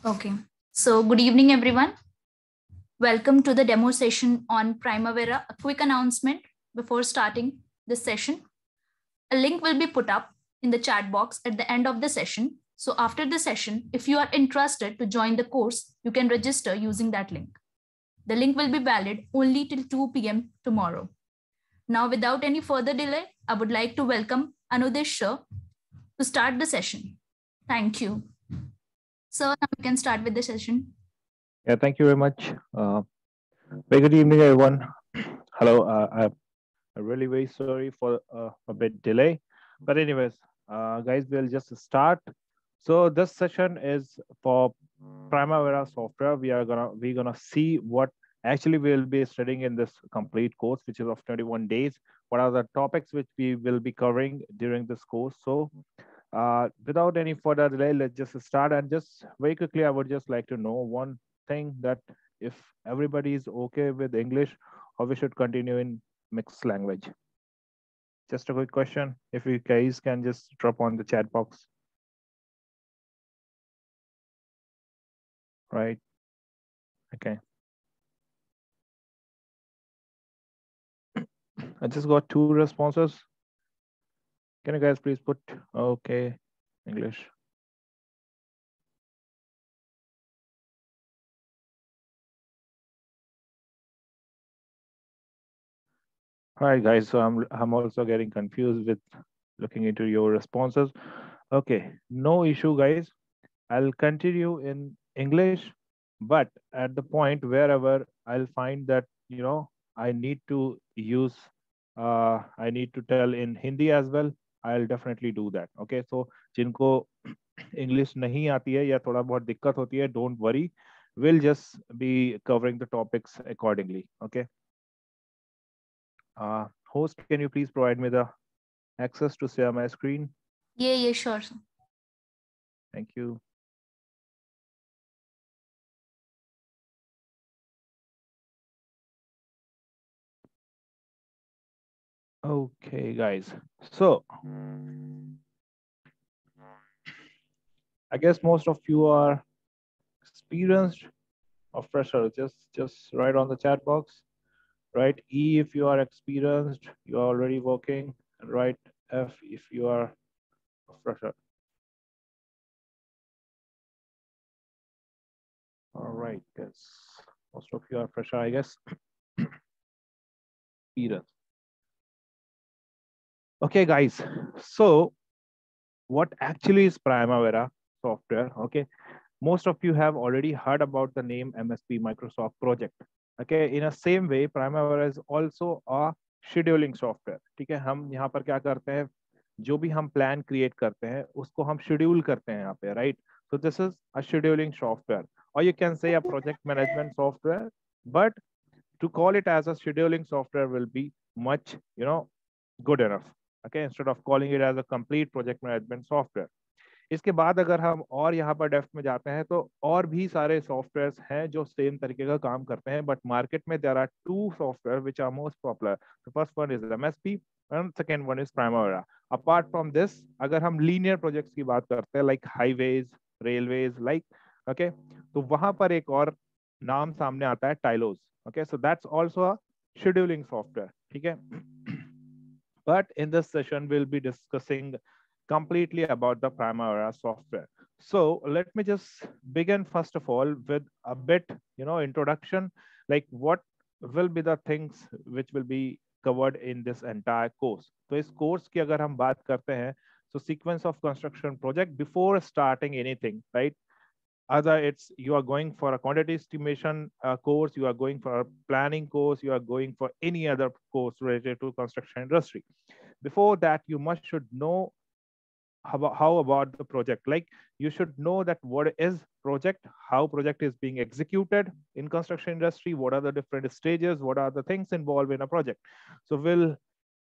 Okay. So good evening, everyone. Welcome to the demo session on Primavera. A quick announcement before starting this session. A link will be put up in the chat box at the end of the session. So after the session, if you are interested to join the course, you can register using that link. The link will be valid only till 2 p.m. tomorrow. Now, without any further delay, I would like to welcome Anudesh Shah to start the session. Thank you. So now we can start with the session. Yeah, thank you very much. Very good evening, everyone. Hello. I'm really very sorry for a bit delay, but anyways, guys, we'll just start. So this session is for Primavera software. We're gonna see what actually we'll be studying in this complete course, which is of 21 days. What are the topics which we will be covering during this course? So without any further delay, let's just start. And just very quickly, I would just like to know one thing, that if everybody is okay with English, or we should continue in mixed language. Just a quick question. If you guys can just drop on the chat box. Right. Okay. I just got 2 responses. Can you guys please put okay English? All right, guys. So I'm also getting confused with looking into your responses. Okay, no issue, guys. I'll continue in English, but at the point wherever I'll find that I need to use I need to tell in Hindi as well, I'll definitely do that. Okay, so जिनको English नहीं आती है या थोड़ा बहुत दिक्कत होती है, don't worry, we'll just be covering the topics accordingly. Okay. Host, can you please provide me the access to share my screen? Yeah, sure. Thank you. Okay, guys. So I guess most of you are experienced or fresher. Just write on the chat box. Write E if you are experienced, you are already working, and write F if you are a fresher. All right, guys. Most of you are fresher, I guess. Experience. Okay, guys. So what actually is Primavera software? Okay, most of you have already heard about the name MSP, Microsoft Project. Okay, in a same way, Primavera is also a scheduling software. ठीक है, हम यहाँ पर क्या करते हैं, जो भी हम प्लान क्रिएट करते हैं उसको हम शेड्यूल करते हैं यहाँ पे, right? So this is a scheduling software, और you can say a project management software, but to call it as a scheduling software will be much good enough. Okay, instead of calling it as a complete project management software. इसके बाद अगर हम और यहाँ पर depth में जाते हैं तो और भी सारे सॉफ्टवेयर्स हैं जो सेम तरीके का काम करते हैं, बट मार्केट में there are 2 software which are most popular. The first one is MSP and second one is Primavera. Apart from this, अगर हम लीनियर प्रोजेक्ट्स की बात करते हैं like highways, railways, like okay, तो वहां पर एक और नाम सामने आता है Tilos. Okay, so that's also a scheduling software. ठीक है, but in this session we'll be discussing completely about the Primavera software. So let me just begin first of all with a bit introduction, like what will be the things which will be covered in this entire course. So इस course की अगर हम बात करते हैं, so sequence of construction project before starting anything, right? Either it's you are going for a quantity estimation course, you are going for a planning course, you are going for any other course related to construction industry. Before that, you must should know how about the project. Like you should know that what is project, how project is being executed in construction industry, what are the different stages, what are the things involved in a project. So we'll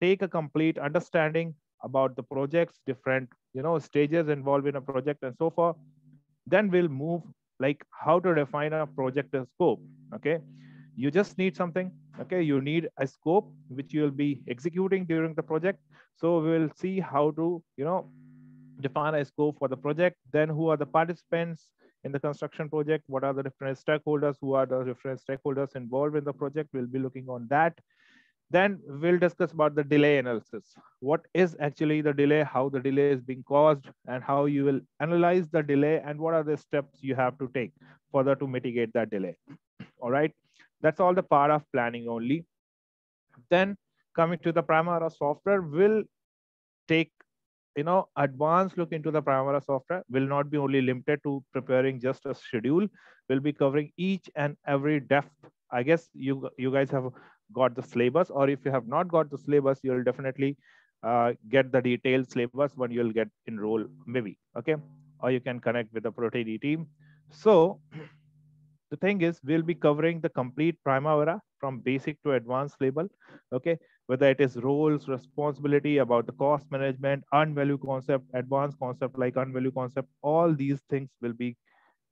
take a complete understanding about the projects, different stages involved in a project and so forth. Then we'll move like how to define a project scope. Okay, you just need something. Okay, you need a scope which you will be executing during the project. So we'll see how to define a scope for the project. Then who are the participants, in the construction project, what are the different stakeholders, who are the different stakeholders involved in the project. We'll be looking on that. Then we'll discuss about the delay analysis. What is actually the delay, how the delay is being caused, and how you will analyze the delay, and what are the steps you have to take further to mitigate that delay. All right, that's all the part of planning only. Then coming to the Primavera software, will take advanced look into the Primavera software. Will not be only limited to preparing just a schedule. Will be covering each and every depth. I guess you guys have got the syllabus, or if you have not got the syllabus, you'll definitely get the detailed syllabus when you'll get enrolled, maybe. Okay, or you can connect with the ProTD team. So the thing is, we'll be covering the complete Primavera from basic to advanced level. Okay, whether it is roles, responsibility, about the cost management, earned value concept, advanced concept like earned value concept, all these things will be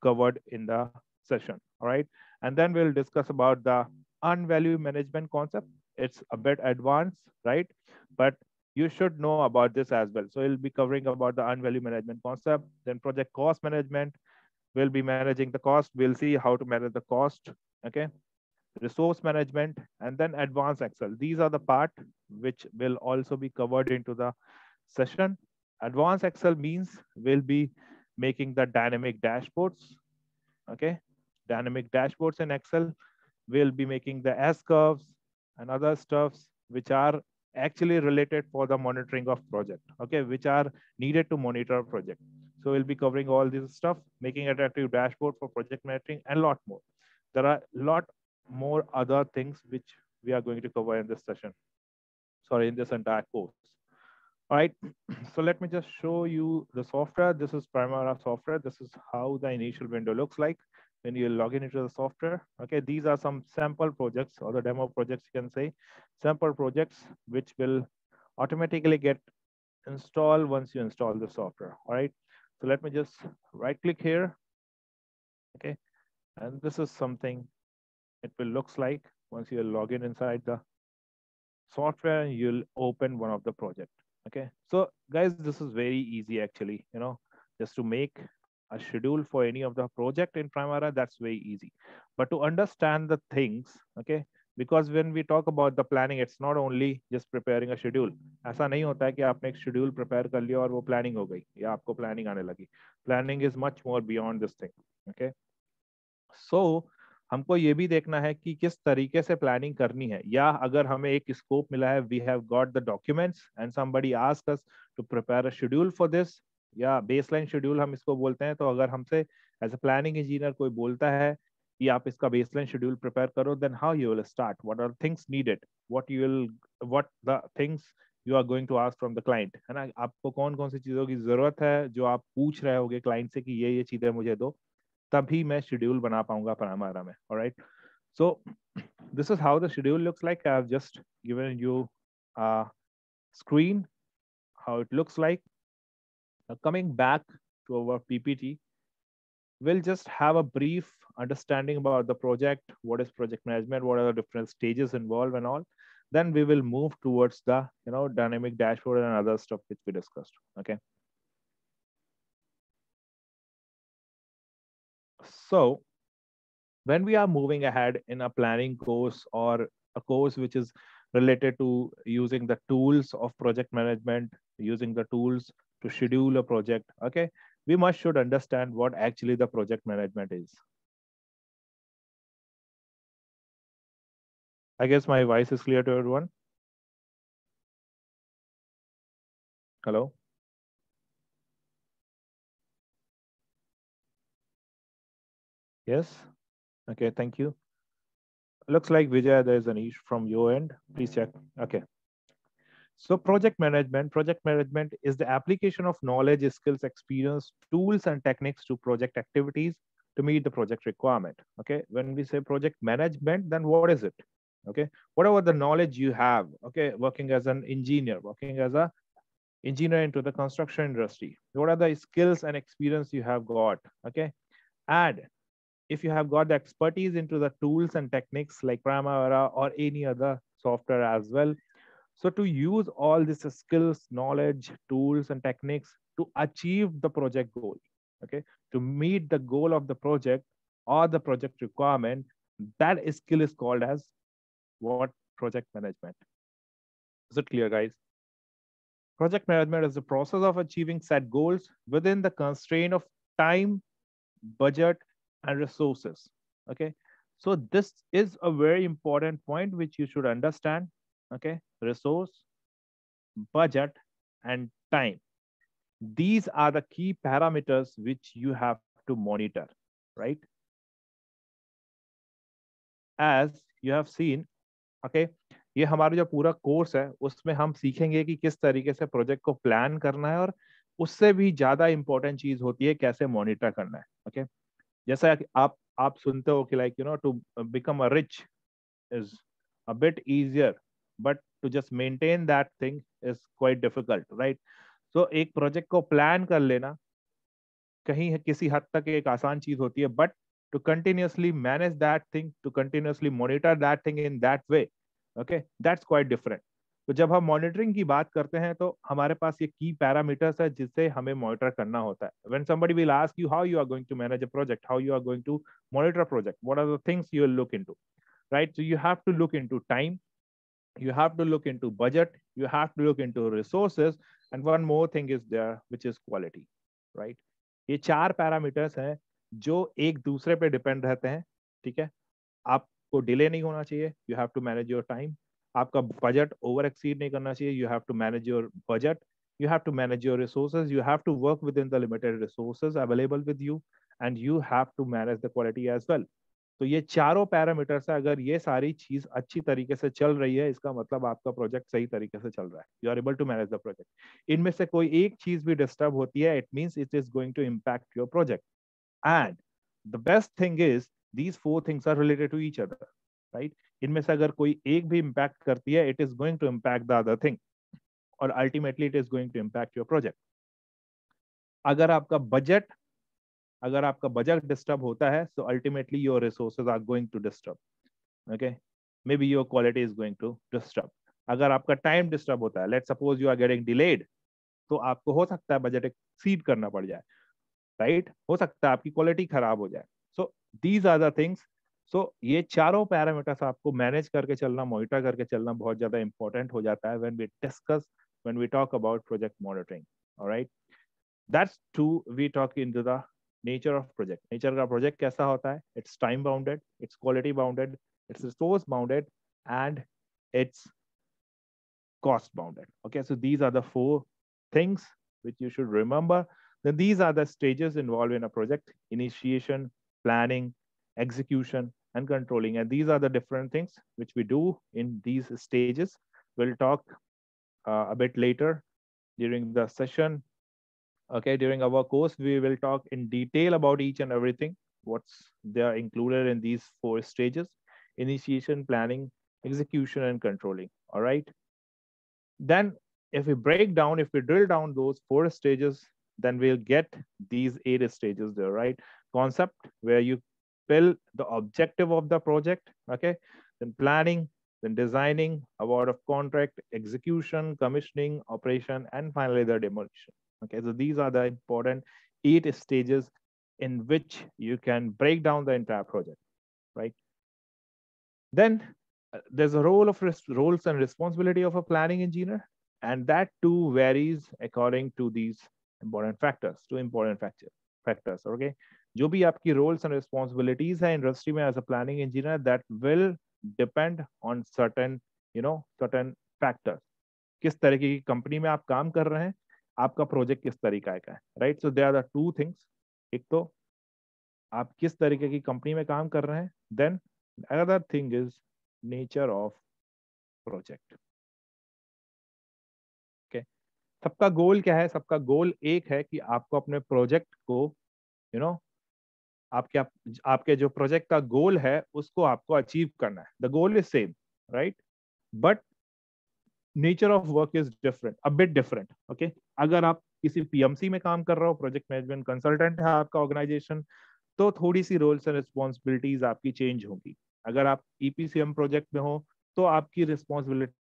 covered in the session. All right, and then we'll discuss about the earned value management concept. It's a bit advanced, right? But you should know about this as well. So we'll be covering about the earned value management concept, then project cost management. We'll be managing the cost. We'll see how to manage the cost. Okay, resource management, and then advanced Excel. These are the part which will also be covered into the session. Advanced Excel means we'll be making the dynamic dashboards. Okay, dynamic dashboards in Excel. We'll be making the S curves and other stuffs which are actually related for the monitoring of project. Okay, which are needed to monitor a project. So we'll be covering all this stuff, making attractive dashboard for project monitoring, and a lot more. There are a lot more other things which we are going to cover in this session. Sorry, in this entire course. All right. So let me just show you the software. This is Primavera software. This is how the initial window looks like when you log in into the software. Okay, these are some sample projects, or the demo projects, you can say. Sample projects which will automatically get installed once you install the software. All right. So let me just right click here. Okay, and this is something it will looks like once you log in inside the software. You'll open one of the project. Okay, so guys, this is very easy actually. Just to make a schedule for any of the project in Primavera, that's very easy. But to understand the things, okay, because when we talk about the planning, it's not only just preparing a schedule. ऐसा नहीं होता है कि आपने एक schedule prepare कर लिया और वो planning हो गई या आपको planning आने लगी. Planning is much more beyond this thing. Okay, so हमको ये भी देखना है कि किस तरीके से प्लानिंग करनी है, या अगर हमें एक स्कोप मिला है, we have got the documents and somebody ask us to prepare a schedule for this, या बेसलाइन शेड्यूल हम इसको बोलते हैं. तो अगर हमसे एज अ प्लानिंग इंजीनियर कोई बोलता है कि आप इसका बेसलाइन शेड्यूल प्रिपेयर करो, then how you will start, what are things needed, what the things you are going to ask from the client, है ना. आपको कौन कौन सी चीजों की जरूरत है जो आप पूछ रहे होगे क्लाइंट से कि ये चीजें मुझे दो, तभी मैं शेड्यूल बना पाऊंगा Primavera में. All right, so this is how the schedule looks like. I have just given you a screen how it looks like. Now coming back to our PPT, we'll just have a brief understanding about the project, what is project management, what are the different stages involved and all. Then we will move towards the dynamic dashboard and other stuff which we discussed. Okay, so when we are moving ahead in a planning course or a course which is related to using the tools of project management, using the tools to schedule a project, okay, we must should understand what actually the project management is. I guess my voice is clear to everyone. Hello. Yes. Okay, thank you. Looks like Vijay, there's an issue from your end. Please check. Okay. So project management is the application of knowledge, skills, experience, tools, and techniques to project activities to meet the project requirement. Okay. When we say project management, then what is it? Okay. Whatever the knowledge you have, okay, working as an engineer, working as a engineer into the construction industry, what are the skills and experience you have got? Okay. And if you have got the expertise into the tools and techniques like Primavera or any other software as well. So to use all these skills, knowledge, tools, and techniques to achieve the project goal. Okay, to meet the goal of the project or the project requirement, that skill is called as what? Project management. Is it clear, guys? Project management is the process of achieving set goals within the constraint of time, budget, and resources. Okay, so this is a very important point which you should understand. Okay, resource, budget, and time. These are the key parameters which you have to monitor, right? As you have seen, okay, ये हमारा जो पूरा course है उसमें हम सीखेंगे कि किस तरीके से प्रोजेक्ट को प्लान करना है, और उससे भी ज्यादा इंपॉर्टेंट चीज होती है कैसे मॉनिटर करना है. ओके, जैसा कि आप सुनते हो कि like to become a rich is a bit easier, but to just maintain that thing is quite difficult, right? So एक प्रोजेक्ट को प्लान कर लेना कहीं किसी हद तक एक आसान चीज होती है, but to continuously manage that thing, to continuously monitor that thing in that way, okay, that's quite different. तो जब हम मॉनिटरिंग की बात करते हैं तो हमारे पास ये की पैरामीटर्स है जिससे हमें मॉनिटर करना होता है. When somebody will ask you how you are going to manage a project, how you are going to monitor a project, what are the things you will look into, right? So you have to look into time, you have to look into budget, you have to look into resources, and one more thing is there, which is quality, right? ये चार parameters हैं जो एक दूसरे पे depend रहते हैं. ठीक है, आपको डिले नहीं होना चाहिए, you have to manage your time. आपका बजट ओवर एक्सीड नहीं करना चाहिए, you have to manage your budget. You have to manage your resources, you have to work within the limited resources available with you, and you have to manage the quality as well. तो ये चारों parameters है, अगर ये सारी चीज अच्छी तरीके से चल रही है इसका मतलब आपका प्रोजेक्ट सही तरीके से चल रहा है, you are able to manage the project. इनमें से कोई एक चीज भी डिस्टर्ब होती है, it means it is going to impact your project. And the best thing is these four things are related to each other, right? इनमें से अगर कोई एक भी इम्पैक्ट करती है, it is going to impact the other thing, और ultimately it is going to impact your project. अगर आपका बजट डिस्टर्ब होता है, so ultimately your resources are going to disturb. Okay, maybe your quality is going to disturb. अगर आपका time disturb होता है, let's suppose you are getting delayed, तो आपको हो सकता है बजट एक्सीड करना पड़ जाए, राइट? हो सकता है आपकी क्वालिटी खराब हो जाए. So these are the things. So ये चारों पैरामीटर्स आपको मैनेज करके चलना, मॉनिटर करके चलना बहुत ज्यादा इंपॉर्टेंट हो जाता है when we talk about project monitoring. All right, that's two. We talk into the nature of project. Nature का project कैसा होता है? It's time bounded, it's quality bounded, it's resource bounded, and it's cost bounded. Okay, so these are the four things which you should remember. Then these are the stages involved in a project: initiation, planning, execution, and controlling. And these are the different things which we do in these stages. We'll talk a bit later during the session. Okay, during our course, we will talk in detail about each and everything, what's there included in these four stages: initiation, planning, execution, and controlling. All right. Then if we drill down those four stages, then we'll get these 8 stages there, right? Concept, where you fill the objective of the project, okay? Then planning, then designing, award of contract, execution, commissioning, operation, and finally the demolition. Okay, so these are the important 8 stages in which you can break down the entire project, right? Then there's a roles and responsibility of a planning engineer, and that too varies according to these important factors. Two important factors. Okay, जो भी आपकी roles and responsibilities है industry में as a planning engineer, that will depend on certain factors. किस तरीके की company में आप काम कर रहे हैं, आपका प्रोजेक्ट किस तरीका का है, right? So they are the two things. एक तो आप किस तरीके की कंपनी में काम कर रहे हैं, then another thing is nature of project. Okay, सबका गोल क्या है? सबका गोल एक है कि आपको अपने प्रोजेक्ट को आपके जो प्रोजेक्ट का गोल है उसको आपको अचीव करना है. The goal is same, right? But nature of work is different, a bit different. Okay, अगर आप किसी पीएमसी में काम कर रहे हो, प्रोजेक्ट मैनेजमेंट कंसल्टेंट है आपका ऑर्गेनाइजेशन, तो थोड़ी सी रोल्स एंड रिस्पॉन्सिबिलिटीज आपकी चेंज होंगी. अगर आप ईपीसीएम प्रोजेक्ट में हो तो आपकी responsibility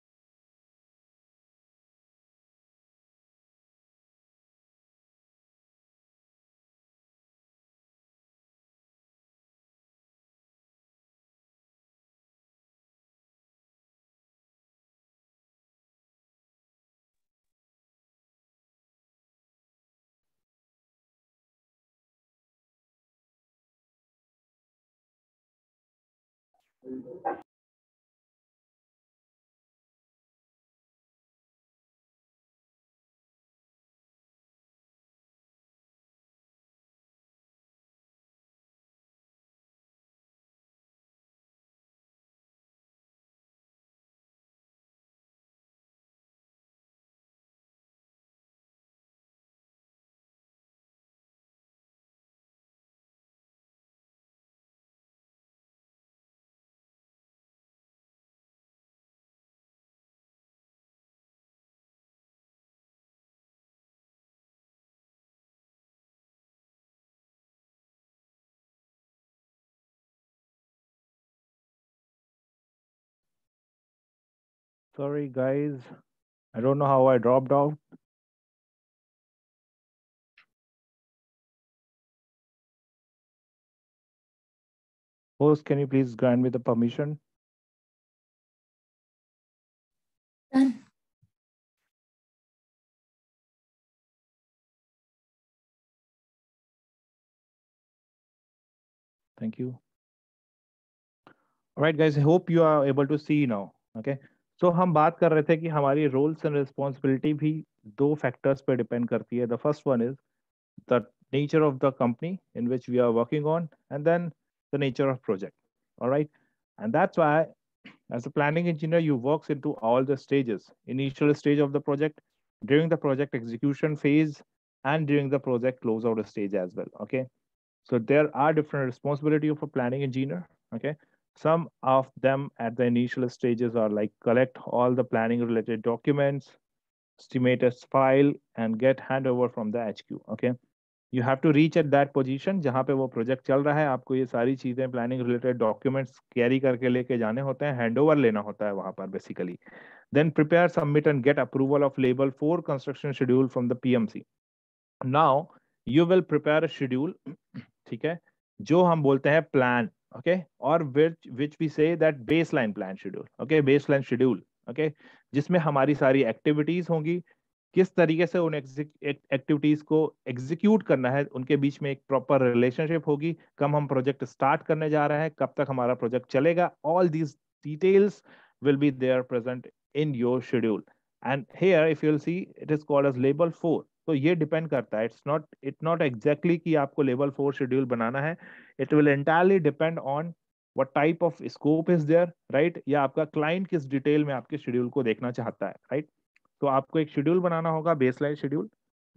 Sorry, guys. I don't know how I dropped out. Host, can you please grant me the permission? Done. Thank you. All right, guys. I hope you are able to see now. Okay. So हम बात कर रहे थे कि हमारी roles and responsibility भी दो factors पे depend करती है. The first one is the nature of the company in which we are working on, and then the nature of project. All right. And that's why as a planning engineer, you works into all the stages, initial stage of the project, during the project execution phase, and during the project closeout stage as well. Okay. So there are different responsibility of a planning engineer. Okay. Some of them at the initial stages are like collect all the planning related documents, estimate a file, and get handover from the HQ. Okay. You have to reach at that position जहां पे वो project चल रहा है. आपको ये सारी चीजें प्लानिंग रिलेटेड डॉक्यूमेंट्स कैरी करके लेके जाने होते हैं, हैंडओवर लेना होता है वहां पर basically. Then prepare, submit and get approval of level 4 construction schedule from the PMC. Now you will prepare a schedule, ठीक है, जो हम बोलते हैं प्लान. ओके. और which we say that baseline plan schedule. Okay, baseline schedule. Okay, जिसमें हमारी सारी एक्टिविटीज होंगी, किस तरीके से उन एक्टिविटीज को एग्जीक्यूट करना है, उनके बीच में एक प्रॉपर रिलेशनशिप होगी, कब हम प्रोजेक्ट स्टार्ट करने जा रहे हैं, कब तक हमारा प्रोजेक्ट चलेगा. All these details will be there present in your schedule. And here if you'll see, it is called as label 4. तो ये डिपेंड करता है, इट्स नॉट एग्जैक्टली कि आपको लेवल 4 शेड्यूल बनाना है. It will entirely depend on what type of scope is there, right? या आपका client किस डिटेल में आपके शेड्यूल को देखना चाहता है, राइट? तो आपको एक शेड्यूल बनाना होगा, baseline schedule.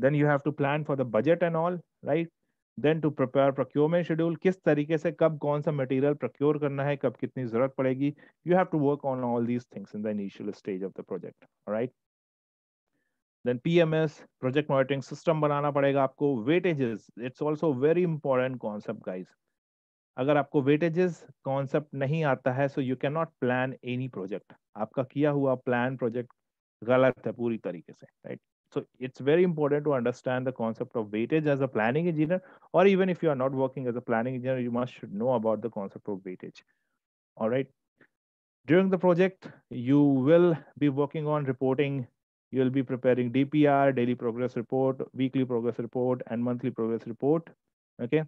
Then you have to plan for the budget and all, right? Then to prepare procurement schedule, किस तरीके से कब कौन सा मटेरियल प्रोक्योर करना है, कब कितनी जरूरत पड़ेगी. You have to work on all these things in the initial stage of the project, right? Then PMS, project monitoring system बनाना पड़ेगा आपको. Weightages, it's also very important concept guys. अगर आपको वेटेजेस कॉन्सेप्ट नहीं आता है, so you can not plan any project. आपका किया हुआ प्लान प्रोजेक्ट गलत है पूरी तरीके से, right? So it's very important to understand the concept of weightage as a planning engineer, or even if you are not working as a planning engineer, you must should know about the concept of weightage. All right. During the project, you will be working on reporting. You will be preparing DPR, daily progress report, weekly progress report, and monthly progress report. Okay.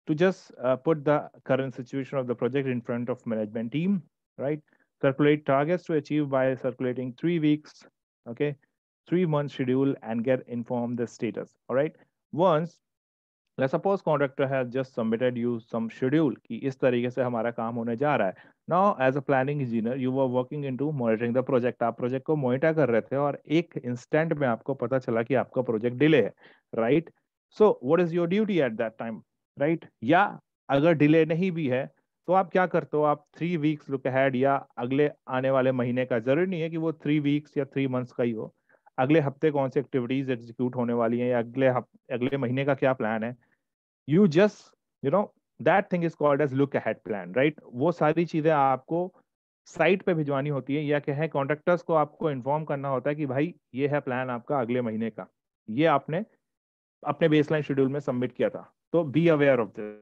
To just put the current situation of the project in front of management team, right? Circulate targets to achieve by circulating 3 weeks, okay, 3 month schedule, and get informed the status. All right. Once, let's suppose contractor has just submitted you some schedule कि इस तरीके से हमारा काम होने जा रहा है. Now, as a planning engineer, you were working into monitoring the project. आप प्रोजेक्ट को मॉनिटर कर रहे थे और एक इंस्टेंट में आपको पता चला कि आपका प्रोजेक्ट डिले है, right? So what is your duty at that time, right? या अगर डिले नहीं भी है तो आप क्या करते हो? आप 3 weeks लुक अहेड, या अगले आने वाले महीने का, जरूरी नहीं है कि वो 3 weeks या 3 months का ही हो. अगले हफ्ते कौन सी एक्टिविटीज एग्जीक्यूट होने वाली हैं, या अगले महीने का क्या प्लान है. You just, you know, that thing is called as look ahead plan, right? वो सारी चीजें आपको साइट पे भिजवानी होती है, या कहें कॉन्ट्रैक्टर्स को आपको इन्फॉर्म करना होता है कि भाई ये है प्लान आपका अगले महीने का, ये आपने अपने बेसलाइन शेड्यूल में सबमिट किया था, तो be aware of this.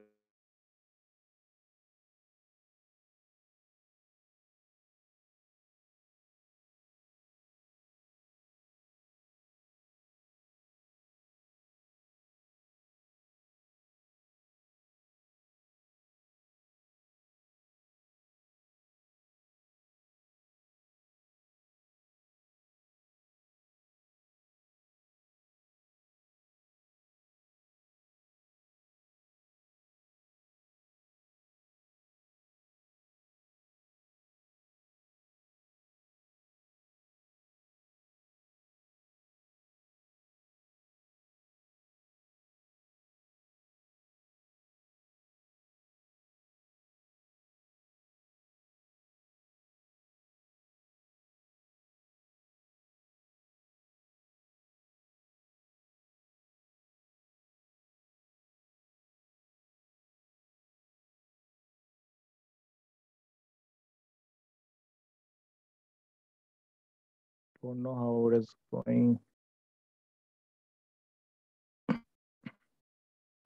Don't know how it is going.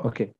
Okay.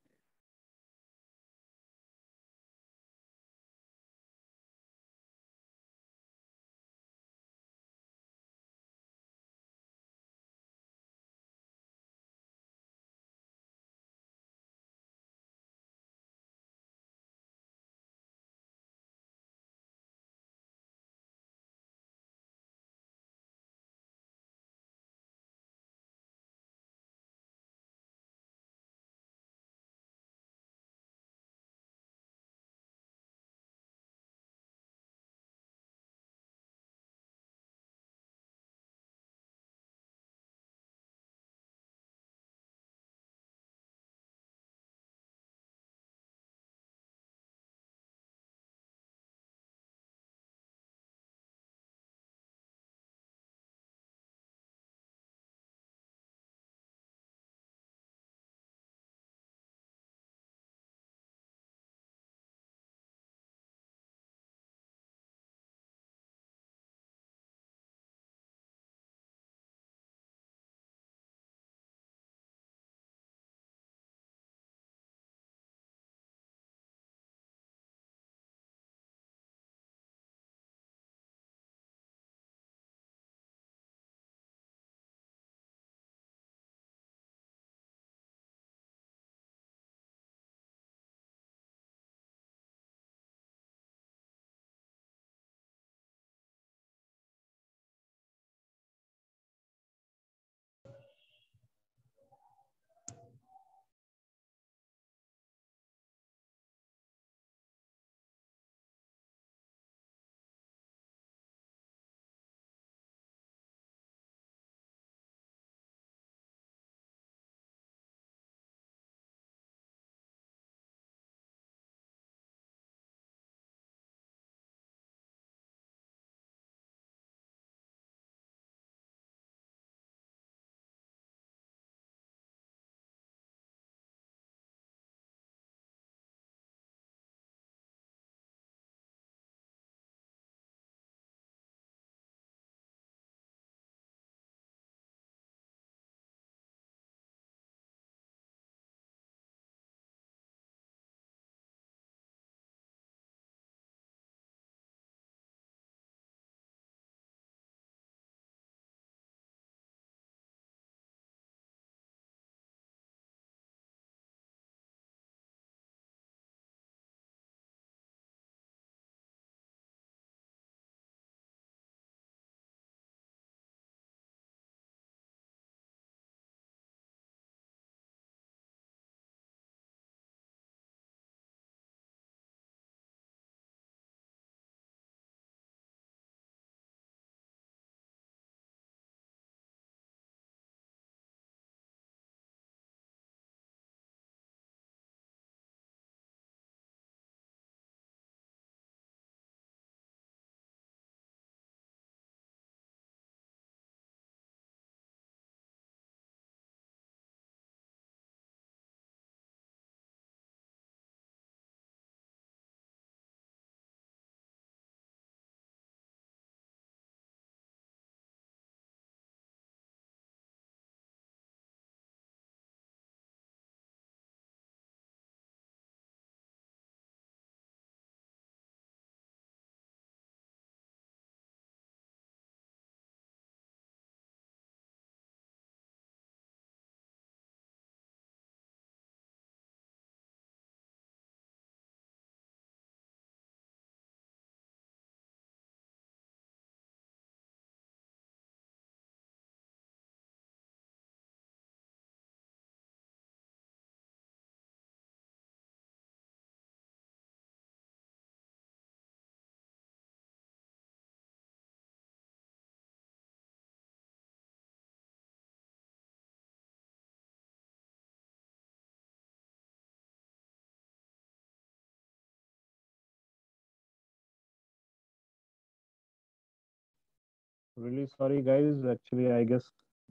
Really sorry, guys. Actually, I guess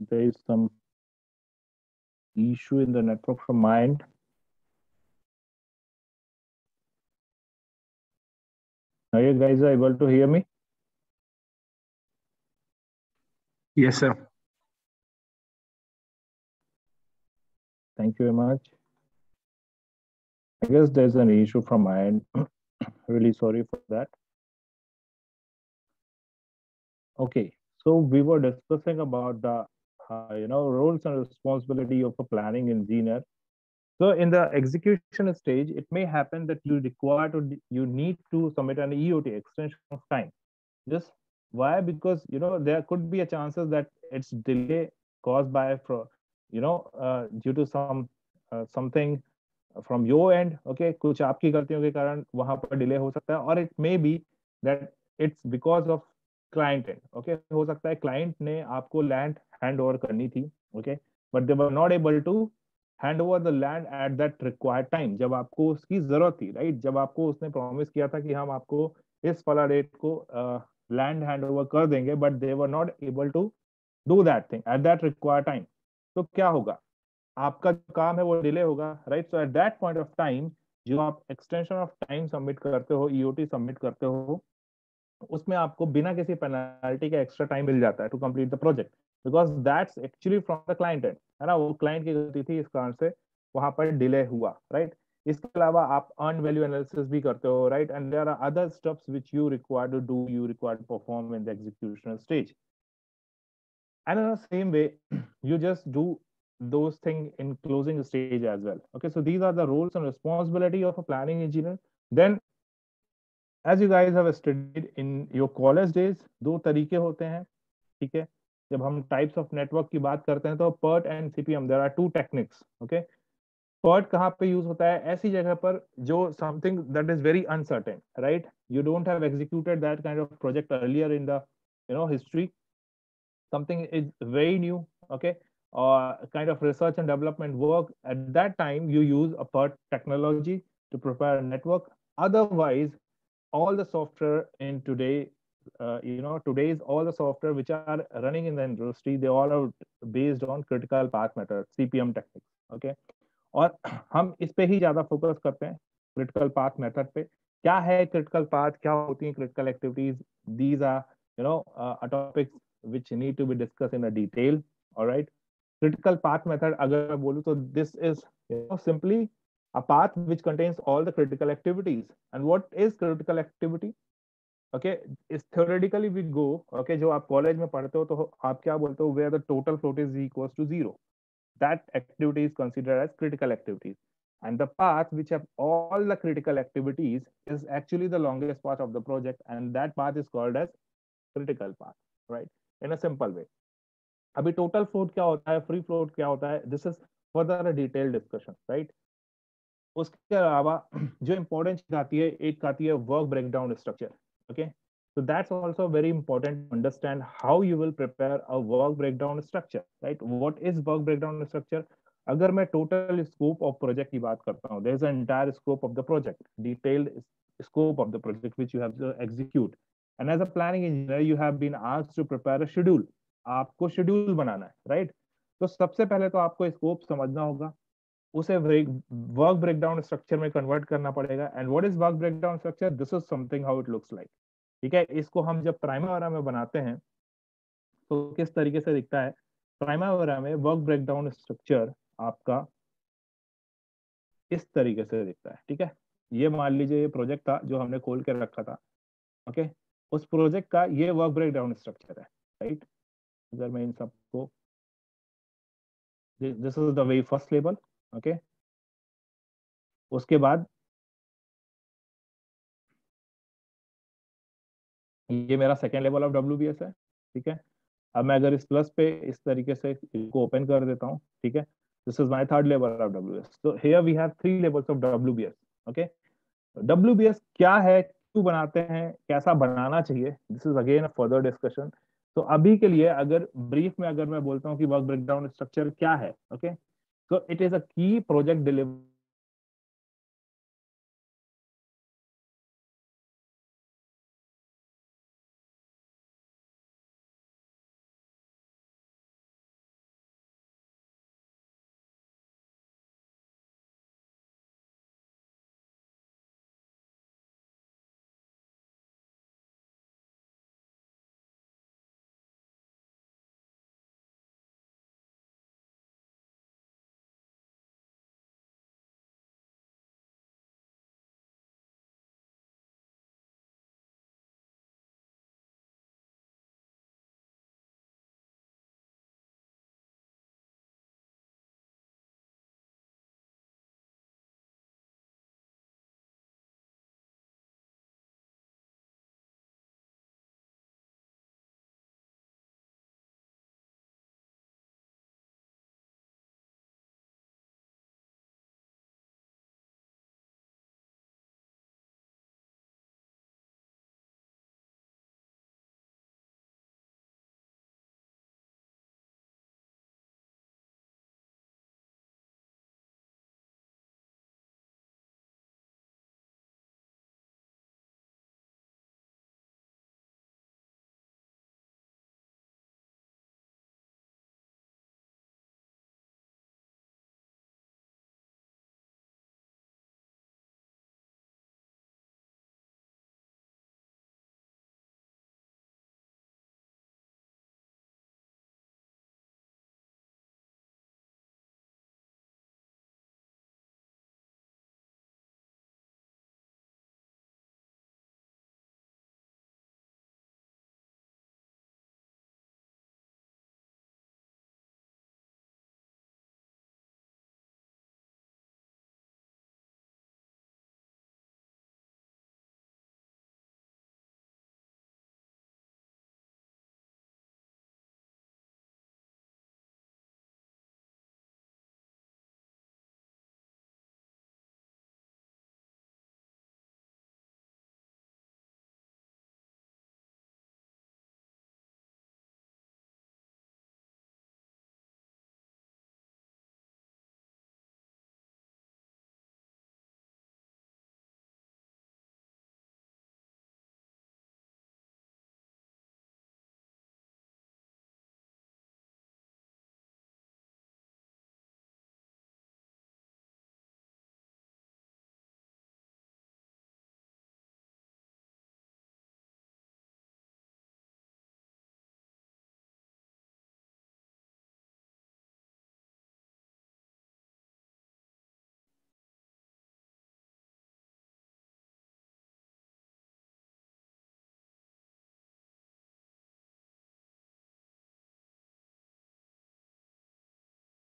there is some issue in the network from my end. Are you guys able to hear me? Yes, sir. Thank you very much. I guess there's an issue from my end. Really sorry for that. Okay, so we were discussing about the roles and responsibility of a planning engineer. So in the execution stage, it may happen that you need to submit an EOT, extension of time. Just why? Because there could be a chances that it's delay caused by due to something from your end. Okay, कुछ आपकी गलतियों के कारण वहां पर delay हो सकता है, और it may be that it's because of client end. Okay, हो सकता है क्लाइंट ने आपको लैंड हैंड ओवर करनी थी. Okay, but they were not able to hand over the land at that required time, जब आपको उसकी जरूरत थी, राइट? जब आपको उसने प्रॉमिस किया था कि हम आपको इस वाला डेट को लैंड हैंड ओवर कर देंगे, but they were not able to do that thing at that required time. तो क्या होगा? आपका जो काम है वो डिले होगा, right? So at that point of time जो आप एक्सटेंशन ऑफ टाइम सबमिट करते हो, ईओटी सबमिट करते हो, उसमें आपको बिना किसी पेनाल्टी के एक्स्ट्रा टाइम मिल जाता है to complete the project, because that's actually from the client end, है ना? वो क्लाइंट की गलती थी, इस कारण से वहां पर डिले हुआ, राइट? इसके अलावा आप अर्न वैल्यू एनालिसिस भी करते हो, right? And there are other steps which you require to do, you require to perform in the execution stage. And in the same way, you just do those things in closing stage as well. Okay, so these are the roles and responsibility of a planning engineer. Then as you guys have studied in your college days, दो तरीके होते हैं, ठीक है? जब हम types of network की बात करते हैं तो PERT and CPM, there are two techniques. Okay, PERT कहाँ पे यूज होता है? ऐसी जगह पर जो something that is very uncertain, right? You don't have executed that kind of project earlier in the history, something is very new, okay, or kind of research and development work. At that time you use a PERT technology to prepare a network. Otherwise, all the software in today's all the software which are running in the industry, they all are based on critical path method, CPM techniques. Okay, और हम इस पे ही ज्यादा focus करते हैं, critical path method पे. क्या है क्रिटिकल पाथ, क्या होती है critical activities? These are a topics which need to be discussed in a detail. All right, critical path method अगर मैं बोलूँ तो this is simply a path which contains all the critical activities. And what is critical activity? Okay, is theoretically we go, okay, जो आप college में पढ़ते हो तो आप क्या बोलते हो, where the total float is equals to 0, that activity is considered as critical activities. And the path which have all the critical activities is actually the longest part of the project, and that path is called as critical path, right? In a simple way. अभी total float क्या होता है, free float क्या होता है, this is further a detail discussion, right? उसके अलावा जो इंपॉर्टेंट चीज आती है, एक आती है work breakdown structure. Okay, so that's also very important to understand how you will prepare a work breakdown structure, right? What is work breakdown structure? अगर मैं टोटल स्कोप ऑफ प्रोजेक्ट की बात करता हूँ, there is an entire scope of the project, detailed scope of the project which you have to execute. And as a planning engineer, you have been asked to prepare a schedule. आपको schedule बनाना है, right? तो सबसे पहले तो आपको scope समझना होगा, उसे वर्क ब्रेकडाउन स्ट्रक्चर में कन्वर्ट करना पड़ेगा. And what is work breakdown structure? This is something how it looks like. ठीक है, इसको हम जब प्राइमावेरा में बनाते हैं तो किस तरीके से दिखता है? प्राइमावेरा में वर्क ब्रेकडाउन स्ट्रक्चर आपका इस तरीके से दिखता है. ठीक है, ये मान लीजिए ये प्रोजेक्ट था जो हमने खोल के रखा था. ओके, उस प्रोजेक्ट का ये वर्क ब्रेकडाउन स्ट्रक्चर है, राइट? अगर मैं इन सबको, this is the very first level. Okay, उसके बाद ये मेरा सेकेंड लेवल ऑफ WBS है. ठीक है, अब मैं अगर इस प्लस पे इस तरीके से इसको ओपन कर देता हूँ, ठीक है, this is my third level of WBS. So here we have three levels of WBS. Okay, WBS क्या है, क्यों बनाते हैं, कैसा बनाना चाहिए, this is again a further discussion. तो अभी के लिए अगर ब्रीफ में अगर मैं बोलता हूँ कि वर्क ब्रेकडाउन स्ट्रक्चर क्या है, okay, so it is a key project delivery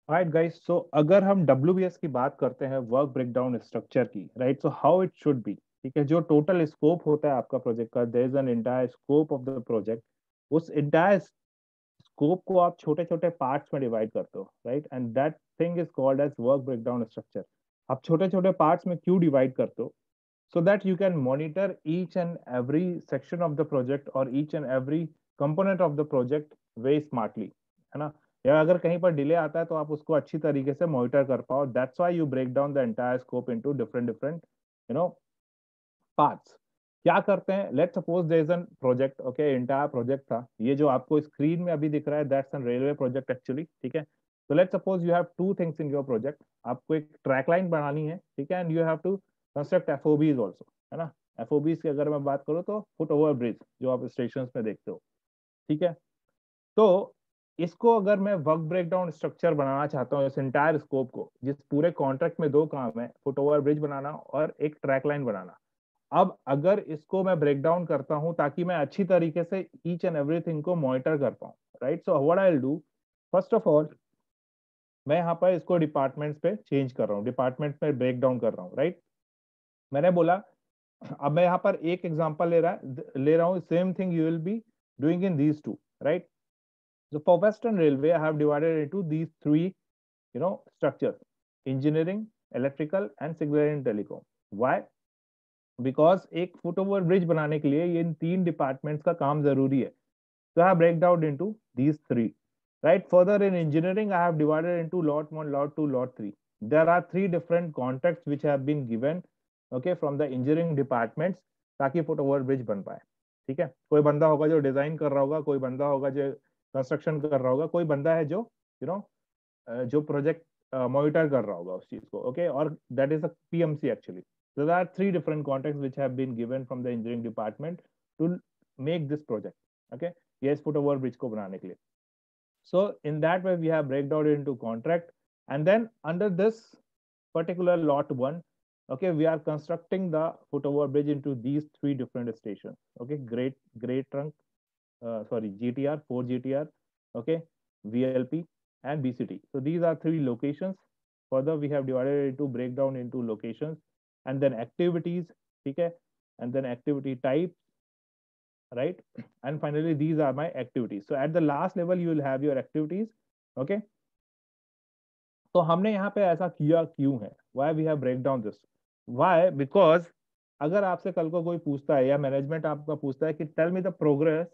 right guys, so अगर हम WBS की बात करते हैं, वर्क ब्रेकडाउन स्ट्रक्चर की, right, so how it should be, ठीक है, जो टोटल स्कोप होता है आपका प्रोजेक्ट का, there is an entire scope of the project. उस एंटायर स्कोप को आप छोटे छोटे पार्ट्स में डिवाइड करते हो, right, and that thing is called as work breakdown structure. आप छोटे छोटे पार्ट्स में क्यों डिवाइड करते हो? so that you can monitor each and every section of the project or each and every component of the project very smartly, है ना? या अगर कहीं पर डिले आता है तो आप उसको अच्छी तरीके से मॉनिटर कर पाओ। That's why you break down the entire scope into different different parts. क्या करते हैं, let suppose there is an project, okay, entire project था, ये जो आपको स्क्रीन में अभी दिख रहा है, that's an railway project actually, ठीक है। तो let suppose you have two things in your project, आपको एक ट्रैक लाइन बनानी है, ठीक है, and you have to construct FOBs also, है ना। एफओबीज की अगर मैं बात करूँ तो फुट ओवर ब्रिज, जो आप स्टेशन में देखते हो, ठीक है। तो इसको अगर मैं वर्क ब्रेकडाउन स्ट्रक्चर बनाना चाहता हूँ, इस एंटायर स्कोप को, जिस पूरे कॉन्ट्रैक्ट में दो काम है, फुट ओवर ब्रिज बनाना और एक ट्रैक लाइन बनाना। अब अगर इसको मैं ब्रेक डाउन करता हूं ताकि मैं अच्छी तरीके से ईच एंड एवरीथिंग को मॉनिटर कर पाऊं, right, so what I will do, first of all मैं यहाँ पर इसको डिपार्टमेंट्स पे चेंज कर रहा हूँ, डिपार्टमेंट्स में ब्रेक डाउन कर रहा हूँ, राइट। मैंने बोला, अब मैं यहाँ पर एक एग्जांपल ले रहा हूँ, same thing you will be doing in these two, right. So for Western Railway, I have divided into these three, structures: engineering, electrical, and signal and telecom. Why? Because एक फुट ओवर ब्रिज बनाने के लिए ये इन तीन departments का काम जरूरी है। So I have break down into these three. Right. Further in engineering, I have divided into lot 1, lot 2, lot 3. There are three different contracts which have been given, okay, from the engineering departments, ताकि foot over bridge बन पाए, ठीक है। कोई बंदा होगा जो design कर रहा होगा, कोई बंदा होगा जो कंस्ट्रक्शन कर रहा होगा, कोई बंदा है जो जो प्रोजेक्ट मॉनिटर कर रहा होगा उस चीज को, ओके, और that is a PMC actually. So there are three different contracts which have been given from the engineering department to make this project, okay, yes, foot over bridge को बनाने के लिए। So in that way we have breakdown into contract, and then under this particular lot 1, okay, we are constructing the foot over bridge into these three different stations, okay, great trunk, sorry, GTR, 4 GTR, okay, VLP and BCT. So these are three locations. Further we have divided it into breakdown into locations, and then activities, okay, and then activity types, right, and finally these are my activities. So at the last level you will have your activities, okay। तो हमने यहाँ पे ऐसा किया क्यों है, why we have break down this, why, because अगर आपसे कल को कोई पूछता है या मैनेजमेंट आपका पूछता है कि tell me the progress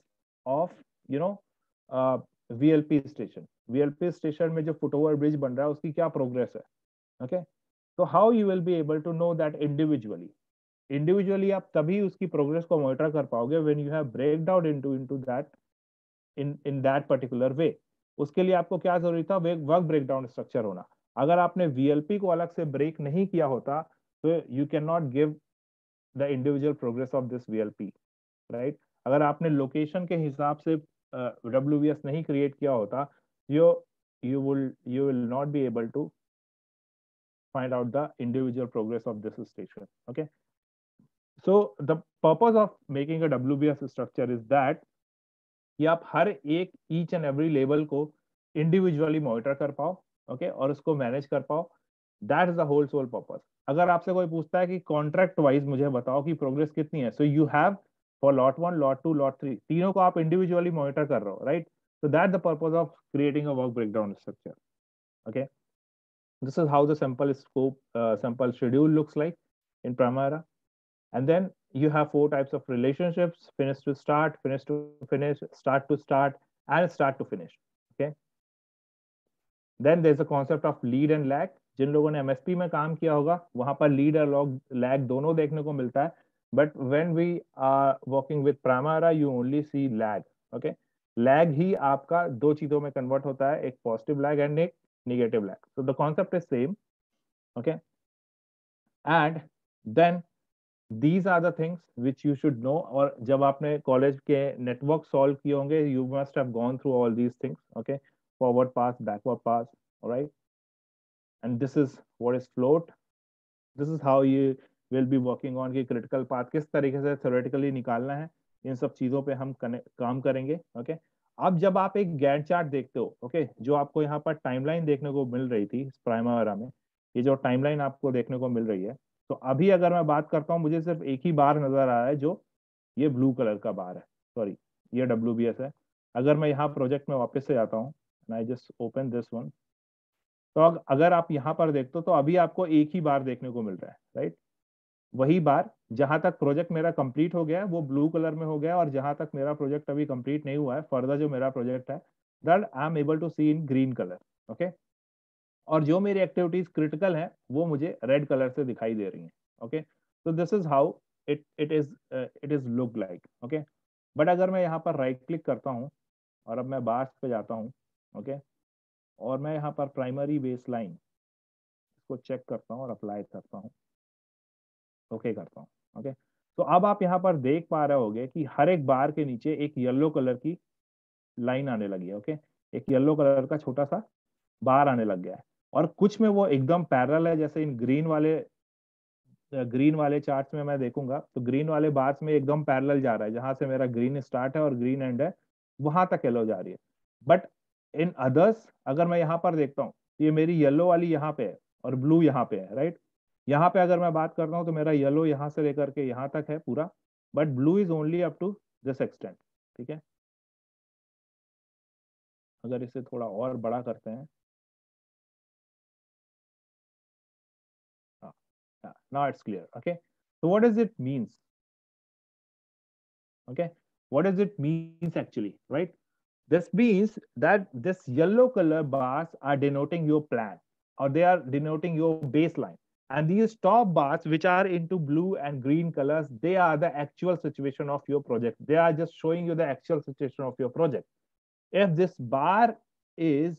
of VLP station में जो फुट ओवर ब्रिज बन रहा है उसकी क्या प्रोग्रेस है, ओके। तो how you will be able to know that individually आप तभी उसकी प्रोग्रेस को मॉनिटर कर पाओगे when you have break down into that in that particular way. उसके लिए आपको क्या जरूरी था, वर्क ब्रेक डाउन स्ट्रक्चर होना। अगर आपने VLP को अलग से ब्रेक नहीं किया होता तो you can not give the individual progress of this VLP, right. अगर आपने लोकेशन के हिसाब से WBS नहीं क्रिएट किया होता, you will not be able to find out the individual progress of this station, okay। So the purpose of making a WBS structure is that कि आप हर एक ईच एंड एवरी लेवल को individually monitor कर पाओ, okay, और उसको manage कर पाओ। That is the whole sole purpose. अगर आपसे कोई पूछता है कि कॉन्ट्रैक्ट वाइज मुझे बताओ कि प्रोग्रेस कितनी है, so you have for lot 1, lot 2, lot 3, तीनों को आप इंडिविजुअली मॉनिटर कर रहे हो, right. So that the purpose of creating a work breakdown structure, okay. This is how the sample schedule looks like in Primavera. And then you have 4 types of relationships: finish to start, finish to finish, start to start, and start to finish, okay। Then there's a concept of lead and lag. जिन लोगों ने MSP में काम किया होगा वहां पर lead और lag दोनों देखने को मिलता है, but when we are working with Primavera you only see lag, okay। Lag ही आपका दो चीजों में कन्वर्ट होता है, एक पॉजिटिव लैग एंड एक negative lag. So the concept is same, okay। And then these are the things which you should know, और जब आपने कॉलेज के नेटवर्क सॉल्व किए होंगे you must have gone through all these things, okay, forward pass, backward pass, all right, and this is what is float, this is how you will be working on कि critical path किस तरीके से theoretically निकालना है, इन सब चीजों पे हम काम करेंगे, okay। अब जब आप एक गैंट चार्ट देखते हो, ओके, जो आपको यहाँ पर टाइमलाइन देखने को मिल रही थी प्राइमावेरा में, ये जो टाइमलाइन आपको देखने को मिल रही है, तो अभी अगर मैं बात करता हूँ, मुझे सिर्फ एक ही बार नजर आ रहा है, जो ये ब्लू कलर का बार है, सॉरी ये WBS है। अगर मैं यहाँ प्रोजेक्ट में वापस से जाता हूँ, I just open this one, तो अगर आप यहाँ पर देखते हो तो अभी आपको एक ही बार देखने को मिल रहा है, राइट। वही बार जहां तक प्रोजेक्ट मेरा कंप्लीट हो गया है वो ब्लू कलर में हो गया है, और जहां तक मेरा प्रोजेक्ट अभी कंप्लीट नहीं हुआ है, फर्दर जो मेरा प्रोजेक्ट है, that I am able to see in green colour, okay. और जो मेरी एक्टिविटीज क्रिटिकल है वो मुझे रेड कलर से दिखाई दे रही हैं, ओके। तो this is how it is look like, okay. But अगर मैं यहाँ पर राइट क्लिक करता हूँ और अब मैं बार्स पे जाता हूँ, ओके, और मैं यहाँ पर प्राइमरी बेस लाइन इसको चेक करता हूँ और अप्लाई करता हूँ, ओके करता हूँ, ओके। तो अब आप यहाँ पर देख पा रहे होगे कि हर एक बार के नीचे एक येलो कलर की लाइन आने लगी है, ओके। एक येलो कलर का छोटा सा बार आने लग गया है, और कुछ में वो एकदम पैरेलल है, जैसे इन ग्रीन वाले चार्ट्स में मैं देखूंगा तो ग्रीन वाले बार्स में एकदम पैरेलल जा रहा है, जहां से मेरा ग्रीन स्टार्ट है और ग्रीन एंड है, वहां तक येलो जा रही है। बट इन अदर्स अगर मैं यहाँ पर देखता हूँ, ये मेरी येलो वाली यहाँ पे है और ब्लू यहाँ पे है, राइट। यहाँ पे अगर मैं बात करता हूँ तो मेरा येलो यहाँ से लेकर के यहाँ तक है पूरा, but blue is only up to this extent, ठीक है। अगर इसे थोड़ा और बड़ा करते हैं, now it's clear, okay। So what does it means, okay, what does it means actually, right? This means that this yellow color bars are denoting your plan, or they are denoting your baseline. And these top bars, which are into blue and green colors, they are the actual situation of your project. They are just showing you the actual situation of your project. If this bar is,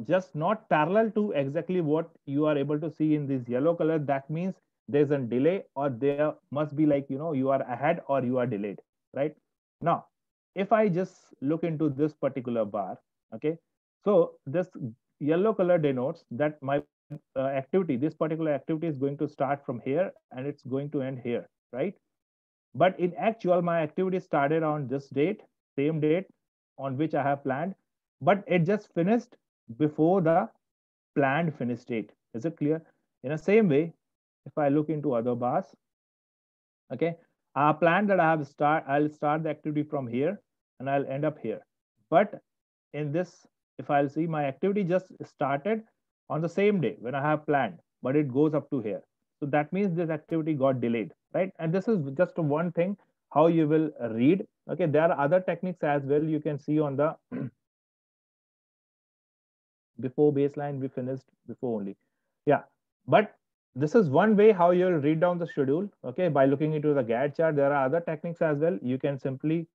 just not parallel to exactly what you are able to see in this yellow color, that means there's a delay, or there must be like, you are ahead or you are delayed, right? Now, if I just look into this particular bar, okay, so this yellow color denotes that my activity, this particular activity is going to start from here and it's going to end here, right? But in actual, my activity started on this date, same date on which I have planned, but it just finished before the planned finish date. Is it clear? In the same way, if I look into other bars, okay, I plan that I'll start the activity from here and I'll end up here. But in this, if I'll see, my activity just started on the same day when I have planned, but it goes up to here. So that means this activity got delayed, right? And this is just one thing how you will read. Okay, there are other techniques as well. You can see on the before baseline, we finished before only. Yeah, but this is one way how you'll read down the schedule, okay, by looking into the Gantt chart. There are other techniques as well. You can simply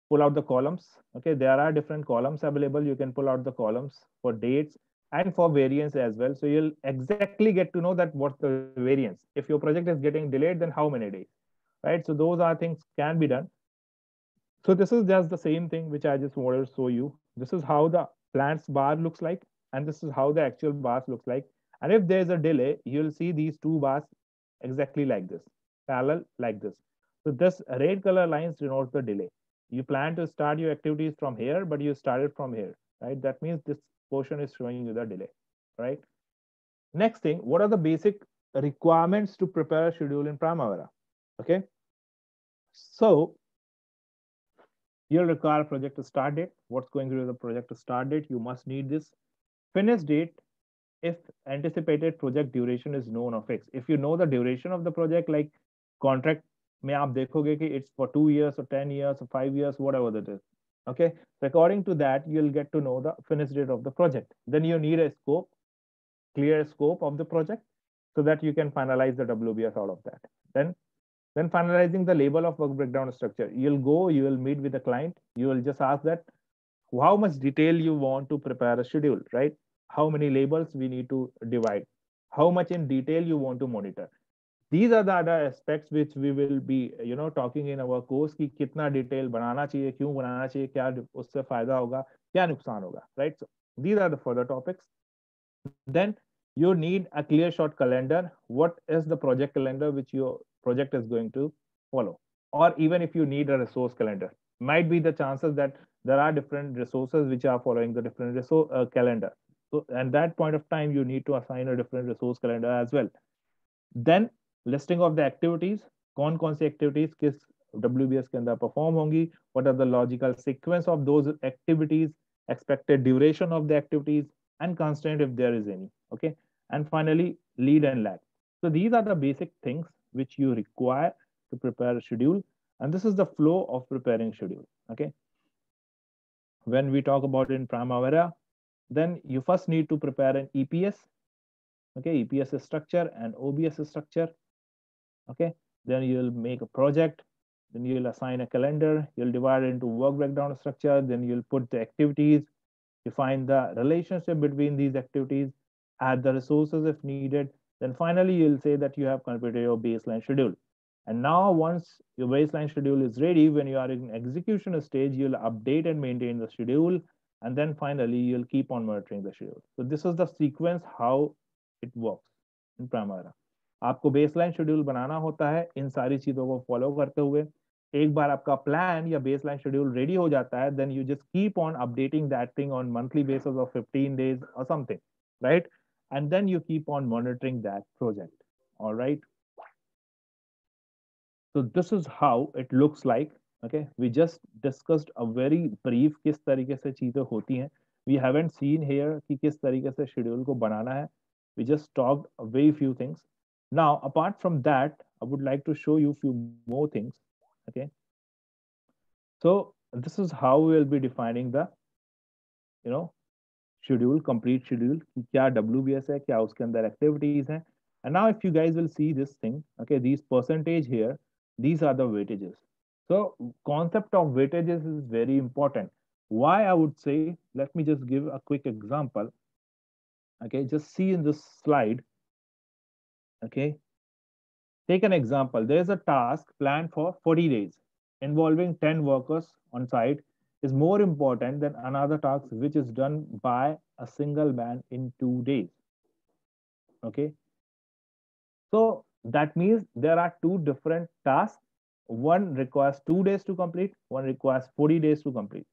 pull out the columns, okay. There are different columns available. You can pull out the columns for dates and for variance as well, so you'll exactly get to know that what's the variance. If your project is getting delayed, then how many days, right? So those are things can be done. So this is just the same thing which I just wanted to show you. This is how the plant's bar looks like, and this is how the actual bars looks like. And if there's a delay, you'll see these two bars exactly like this, parallel like this. So this red color lines denotes the delay. You plan to start your activities from here, but you started from here, right? That means this portion is showing you the delay, right? Next thing, what are the basic requirements to prepare a schedule in Primavera? Okay, so you'll require a project start date. What's going to be the project start date? You must need this. Finish date, if anticipated project duration is known or fixed. If you know the duration of the project, like contract में आप देखोगे कि it's for 2 years or 10 years or 5 years, whatever that is. Okay, so according to that, you'll get to know the finish date of the project. Then you need a scope, clear scope of the project, so that you can finalize the WBS out of that. Then finalizing the label of work breakdown structure. You will meet with the client. You will just ask that how much detail you want to prepare a schedule, right? How many labels we need to divide, how much in detail you want to monitor. These are the other aspects which we will be, talking in our course कि कितना detail बनाना चाहिए, क्यों बनाना चाहिए, क्या उससे फायदा होगा, क्या नुकसान होगा, right? So these are the further topics. Then you need a clear short calendar. What is the project calendar which your project is going to follow? Or even if you need a resource calendar, might be the chances that there are different resources which are following the different resource calendar. So at that point of time, you need to assign a different resource calendar as well. Then listing of the activities, कौन सी activities किस WBS के अंदर perform होंगी, what are the logical sequence of those activities, expected duration of the activities, and constraint if there is any. Okay, and finally lead and lag. So these are the basic things which you require to prepare a schedule, and this is the flow of preparing schedule. Okay, when we talk about in Primavera, then you first need to prepare an EPS. Okay, EPS structure and OBS structure. Okay, then you'll make a project, then you'll assign a calendar, you'll divide it into work breakdown structure, then you'll put the activities, define the relationship between these activities, add the resources if needed, then finally you'll say that you have completed your baseline schedule. And now once your baseline schedule is ready, when you are in execution stage, you'll update and maintain the schedule, and then finally you'll keep on monitoring the schedule. So this is the sequence how it works in Primavera. आपको baseline schedule बनाना होता है इन सारी चीजों को follow करते हुए. एक बार आपका प्लान या बेसलाइन शेड्यूल रेडी हो जाता है, then you just keep on updating that thing on monthly basis of 15 days or something, right? And then you keep on monitoring that project. All right. So this is how it looks like. Okay, we just discussed a very brief किस तरीके से चीजें होती हैं. We haven't seen here कि किस तरीके से शेड्यूल को बनाना है. We just talked a very few things. Now, apart from that, I would like to show you a few more things. Okay. So this is how we will be defining the, schedule, complete schedule. कि क्या WBS है, क्या उसके अंदर activities हैं. And now if you guys will see this thing, okay, these percentage here, these are the weightages. So concept of weightages is very important. Why I would say, let me just give a quick example. Okay, just see in this slide. Okay, take an example. There is a task planned for 40 days involving 10 workers on site is more important than another task which is done by a single man in 2 days. Okay, so that means there are two different tasks. One requires 2 days to complete, one requires 40 days to complete.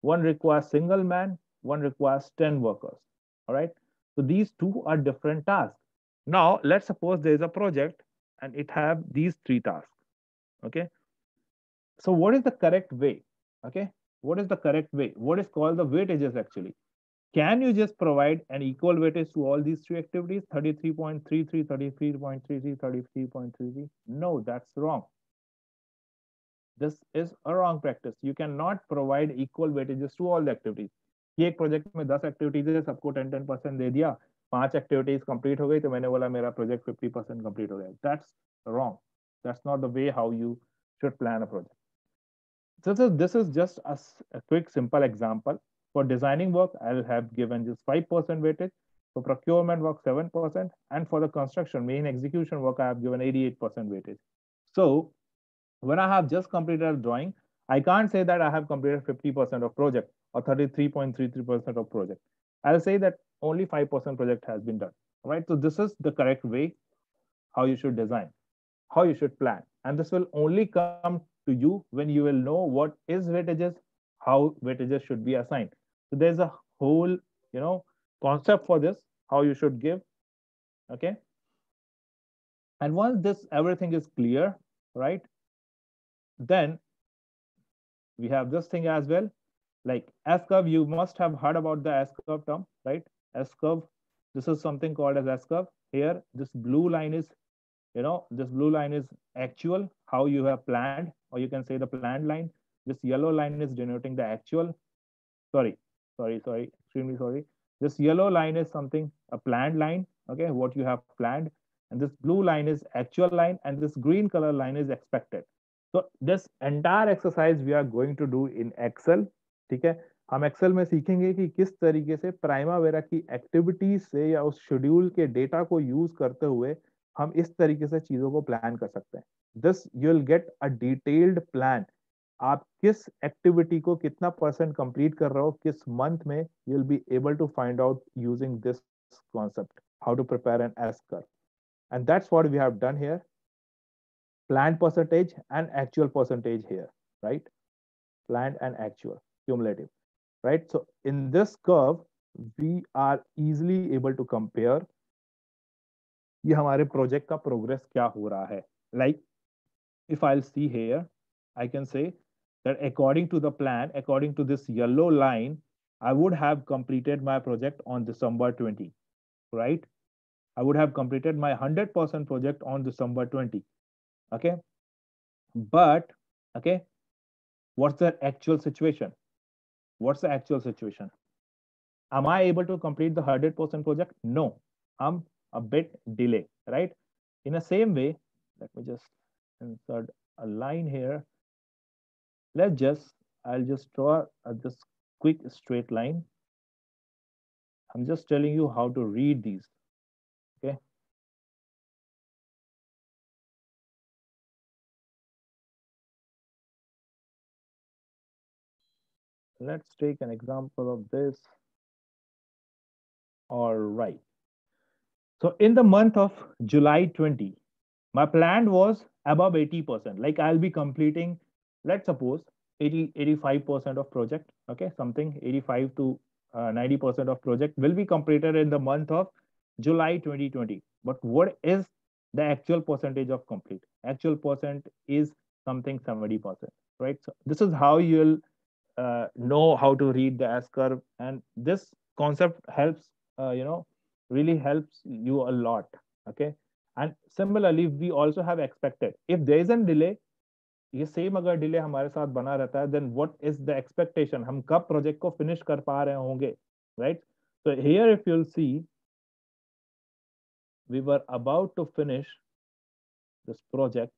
One requires single man, one requires 10 workers. All right, so these two are different tasks. Now let's suppose there is a project and it have these three tasks. Okay, so what is the correct way? Okay, what is the correct way? What is called the weightages actually? Can you just provide an equal weightage to all these three activities? 33.33, 33.33, 33.33. No, that's wrong. This is a wrong practice. You cannot provide equal weightages to all the activities. ये एक project में 10 activities है, सबको 10% दे दिया, 5 activities complete हो गई तो मैंने बोला मेरा प्रोजेक्ट 50% कंप्लीट हो गया. That's wrong. That's not the way how you should plan a project. So this is just a quick simple example. For designing work, I'll have given just 5% weightage. For procurement work, 7%. And for the construction, main execution work, I have given 88% weightage. So when I have just completed a drawing, I can't say that I have completed 50% of project or 33.33% of project. I'll say that only 5% project has been done. Right? So this is the correct way how you should design, how you should plan. And this will only come to you when you will know what is weightages, how weightages should be assigned. So there's a whole, concept for this, how you should give. Okay. And once this everything is clear, right? Then we have this thing as well, like S-curve. You must have heard about the S-curve term, right? S-curve. This is something called as S-curve. Here, this blue line is, this blue line is actual, how you have planned, or you can say the planned line. This yellow line is denoting the actual. Sorry, extremely sorry. This yellow line is something, a planned line, okay, what you have planned. And this blue line is actual line, and this green color line is expected. So this entire exercise we are going to do in Excel. ठीक है, हम Excel में सीखेंगे कि किस तरीके से Primavera की एक्टिविटीज से या उस शेड्यूल के डेटा को यूज करते हुए हम इस तरीके से चीजों को प्लान कर सकते हैं. This you will get a detailed plan. आप किस एक्टिविटी को कितना % कंप्लीट कर रहे हो किस मंथ में, you will be able to find out using this concept, how to prepare an S-curve. And that's what we have done here. Planned percentage and actual percentage here, right? Planned and actual. cumulative, right? So in this curve, we are easily able to compare ये हमारे project का progress क्या हो रहा है. Like if I'll see here, I can say that according to the plan, according to this yellow line, I would have completed my project on December 20, right? I would have completed my 100% project on December 20. Okay. But, okay, what's the actual situation? What's the actual situation? Am I able to complete the 100% project? No, I'm a bit delay, right? In the same way, let me just insert a line here. Let's just, I'll just draw this quick straight line. I'm just telling you how to read these, okay? Let's take an example of this. All right. So in the month of July 20, my plan was above 80%. Like I'll be completing, let's suppose 85% of project, okay? Something 85 to 90% of project will be completed in the month of July 2020. But what is the actual percentage of complete? Actual percent is something 70%, right? So this is how you'll know how to read the S curve, and this concept helps, really helps you a lot. Okay, and similarly, we also have expected if there is a delay. ये same अगर delay हमारे साथ बना रहता है, then what is the expectation? हम कब project को फिनिश कर पा रहे होंगे, right? So here, if you'll see, we were about to finish this project.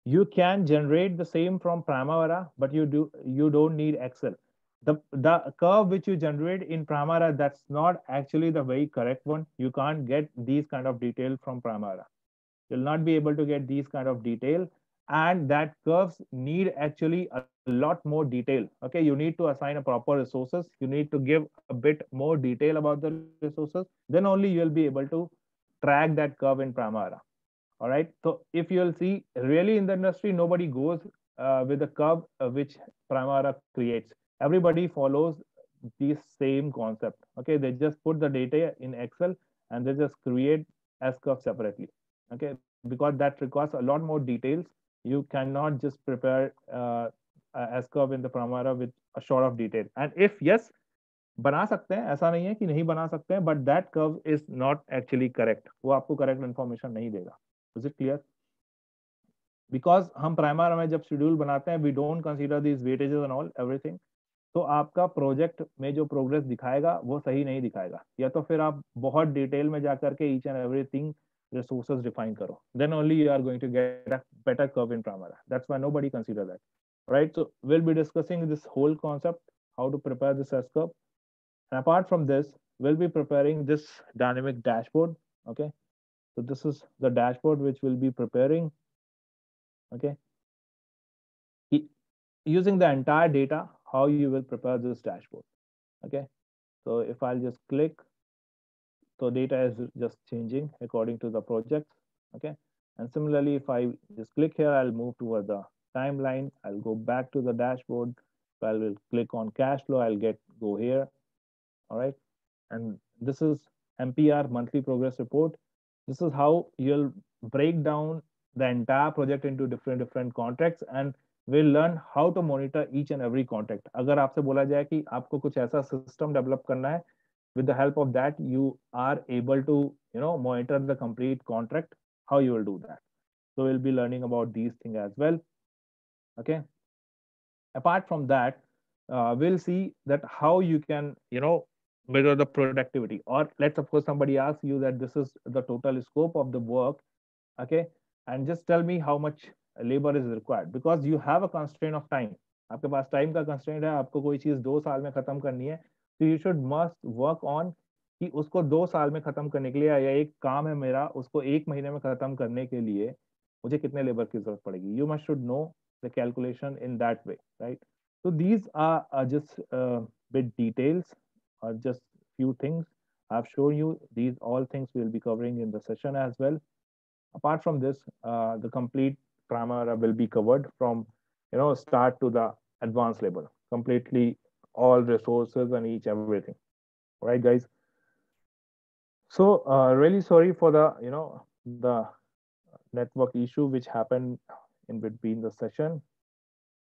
You can generate the same from Primavera, but you don't need Excel. The curve which you generate in Primavera, that's not actually the very correct one. You can't get these kind of detail from Primavera. You'll not be able to get these kind of detail, and that curves need actually a lot more detail. Okay, you need to assign a proper resources. You need to give a bit more detail about the resources. Then only you'll be able to track that curve in Primavera. All right. So if you'll see, really in the industry, nobody goes with the curve which Primavera creates. Everybody follows the same concept. Okay, they just put the data in Excel and they just create S curve separately. Okay, because that requires a lot more details. You cannot just prepare S curve in the Primavera with a short of detail. And if yes, बना सकते हैं, ऐसा नहीं है कि नहीं बना सकते हैं, but that curve is not actually correct. वो आपको correct information नहीं देगा. Is it clear? Because हम प्राइमर में जब शेड्यूल बनाते हैं, we don't consider these weightages and all everything. तो आपका प्रोजेक्ट में जो प्रोग्रेस दिखाएगा वो सही नहीं दिखाएगा, या तो फिर आप बहुत डिटेल में जाकर के each and everything resources define karo, then only you are going to get a better curve in Primavera. That's why nobody consider that, right? So we'll be discussing this whole concept, how to prepare this S curve, and apart from this, we'll be preparing this dynamic dashboard. Okay, so this is the dashboard which we'll be preparing. Okay, using the entire data, how you will prepare this dashboard. Okay, so if I'll just click, so data is just changing according to the project. Okay, and similarly, if I just click here, I'll move toward the timeline. I'll go back to the dashboard. So I will click on cash flow. I'll go here. All right, and this is MPR, monthly progress report. This is how you'll break down the entire project into different contracts, and we'll learn how to monitor each and every contract. अगर आपसे बोला जाए कि आपको कुछ ऐसा system develop करना है, with the help of that you are able to monitor the complete contract, how you will do that. So we'll be learning about these things as well. Okay, apart from that, we'll see that how you can measure the productivity, or let's suppose somebody asks you that this is the total scope of the work. Okay, and just tell me how much labor is required, because you have a constraint of time. आपके पास time का constraint है, आपको कोई चीज 2 साल में खत्म करनी है, तो you should must work on कि उसको 2 साल में खत्म करने के लिए, या एक काम है मेरा, उसको 1 महीने में खत्म करने के लिए मुझे कितने लेबर की जरूरत पड़ेगी. You must should know the calculation in that way, right? So these are just bit details, or just few things I've shown you. These all things we'll be covering in the session as well. Apart from this, the complete Primavera will be covered from start to the advanced level, completely all resources and each everything. Right, guys? So really sorry for the the network issue which happened in between the session.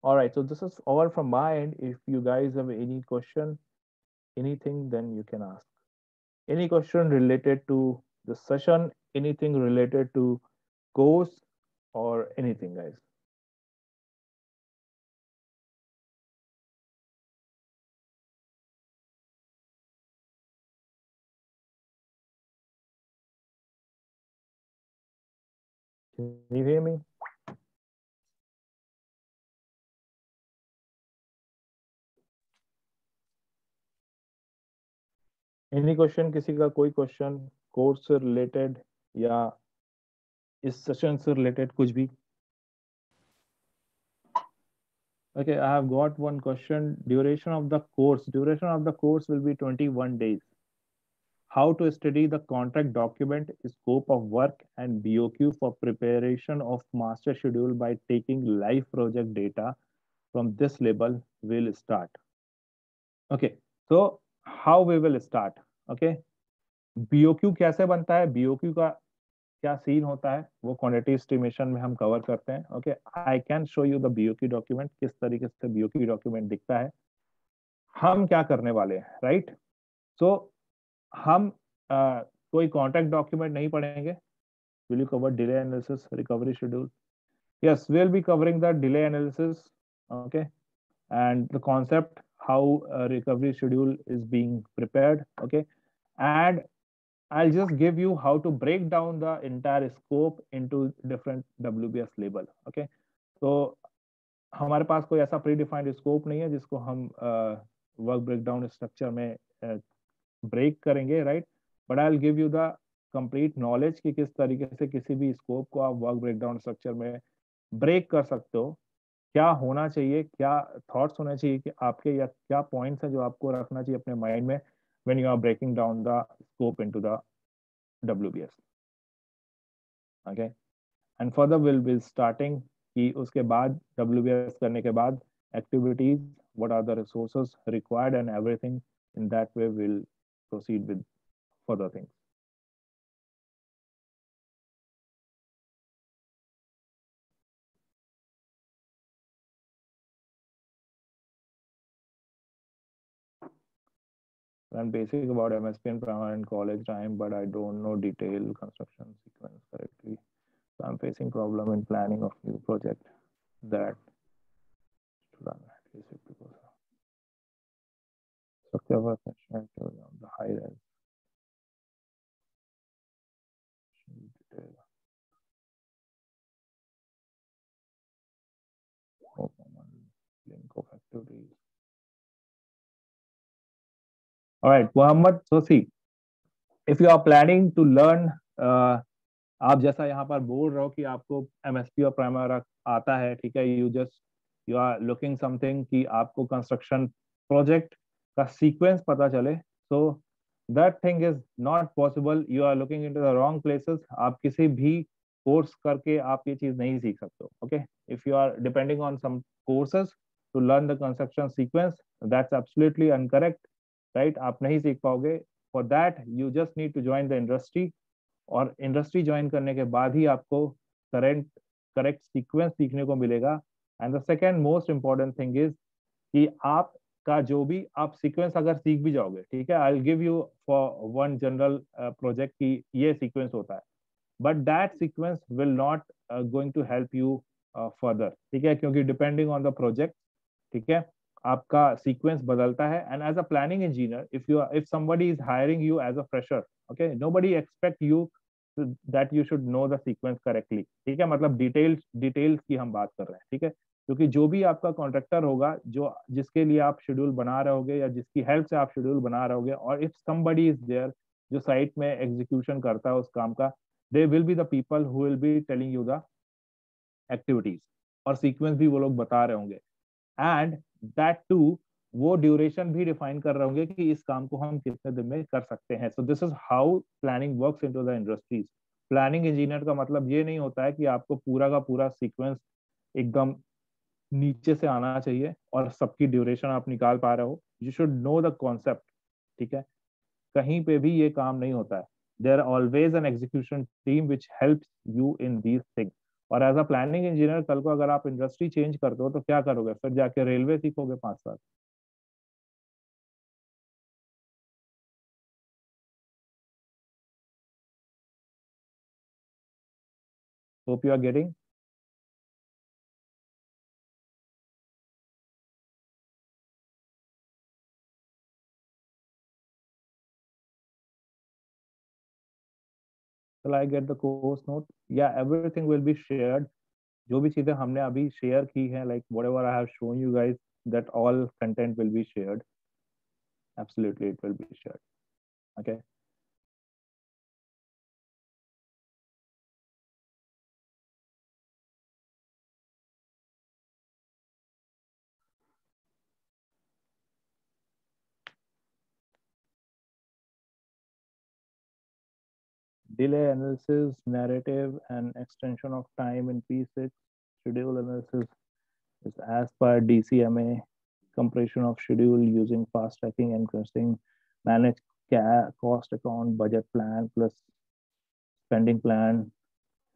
All right, so this is all from my end. If you guys have any question, anything, then you can ask. Any question related to the session, anything related to course, or anything, guys? Can you hear me? Any question, किसी का कोई question course से related या इस session से related कुछ भी? Okay, I have got one question. Duration of the course. Duration of the course will be 21 days. How to study the contract document, scope of work, and BOQ for preparation of master schedule by taking live project data from this label will start. Okay, so how we will start? Okay, BOQ कैसे बनता है, BOQ का क्या scene होता है, वो quantity estimation में हम कवर करते हैं. Okay, I can show you the BOQ document, किस तरीके से बीओक्यू डॉक्यूमेंट दिखता है, हम क्या करने वाले हैं. राइट, सो हम कोई कॉन्ट्रैक्ट डॉक्यूमेंट नहीं पढ़ेंगे. Will you cover delay analysis, recovery schedule? yes, we'll be covering the delay analysis, okay, and the concept how a recovery schedule is being prepared, okay, and I'll just give you how to break down the entire scope into different WBS label. Okay, तो हमारे पास कोई ऐसा pre defined scope नहीं है जिसको हम work breakdown structure में break करेंगे, right, but I will give you the complete knowledge कि किस तरीके से किसी भी स्कोप को आप वर्क ब्रेकडाउन स्ट्रक्चर में ब्रेक कर सकते हो, क्या होना चाहिए, क्या थॉट्स होने चाहिए कि आपके, या क्या पॉइंट्स हैं जो आपको रखना चाहिए अपने माइंड में when you are breaking down the scope into the WBS. Okay, and further we'll be starting कि उसके बाद WBS करने के बाद activities, what are the resources required, and everything. In that way we'll proceed with further things. I'm basic about MSP and Primavera in college time, but I don't know detailed construction sequence correctly. So I'm facing problem in planning of new project that should run at least 50%. Structure work on the high res. Detail. Open on link of activities. All right, Muhammad. So see, if you are planning to learn, आप जैसा यहाँ पर बोल रहे हो कि आपको MSP और प्राइमवेरा आता है, ठीक है, यू आर लुकिंग समथिंग कि आपको कंस्ट्रक्शन प्रोजेक्ट का सीक्वेंस पता चले, so that thing is not possible. You are looking into the wrong places. आप किसी भी कोर्स करके आप ये चीज नहीं सीख सकते हो. Okay, if you are depending on some courses to learn the construction sequence, that's absolutely uncorrect, right. आप नहीं सीख पाओगे. For that you just need to join the industry, और इंडस्ट्री ज्वाइन करने के बाद ही आपको करेक्ट सीक्वेंस सीखने को मिलेगा. And the second most important thing is कि आपका जो भी आप सीक्वेंस अगर सीख भी जाओगे, ठीक है, I will give you for one general project की ये सीक्वेंस होता है, but that sequence will not going to help you further, ठीक है, क्योंकि डिपेंडिंग ऑन द प्रोजेक्ट, ठीक है, आपका सीक्वेंस बदलता है. And as a planning engineer, if somebody is hiring you as a fresher, okay, nobody expect you that you should know the sequence correctly, ठीक है, मतलब डिटेल्स की हम बात कर रहे हैं, ठीक है, क्योंकि जो भी आपका कॉन्ट्रैक्टर होगा, जो जिसके लिए आप शेड्यूल बना रहे होगे या जिसकी हेल्प से आप शेड्यूल बना रहे होगे, और इफ समबडी इज देयर जो साइट में एग्जीक्यूशन करता है उस काम का, they will be the people who will be telling you the activities, और सीक्वेंस भी वो लोग बता रहे होंगे. एंड दैट टू वो ड्यूरेशन भी डिफाइन कर रहे होंगे कि इस काम को हम कितने दिन में कर सकते हैं. सो this is how planning works into the industries. Planning engineer का मतलब ये नहीं होता है कि आपको पूरा का पूरा सीक्वेंस एकदम नीचे से आना चाहिए और सबकी ड्यूरेशन आप निकाल पा रहे हो. You should know the concept. ठीक है, कहीं पे भी ये काम नहीं होता है. There always an execution team which helps you in these things. और एज अ प्लानिंग इंजीनियर कल को अगर आप इंडस्ट्री चेंज करते हो तो क्या करोगे? फिर जाके रेलवे सीखोगे 5 साल. Hope you are getting. Shall I get the course note? Yeah, everything will be shared. जो भी चीजें हमने अभी शेयर की हैं, like whatever I have shown you guys, that all content will be shared. Absolutely, it will be shared. Okay. Delay analysis, narrative, and extension of time in P6. Schedule analysis is as per DCMA. Compression of schedule using fast tracking and clustering. Manage cost account, budget plan plus spending plan,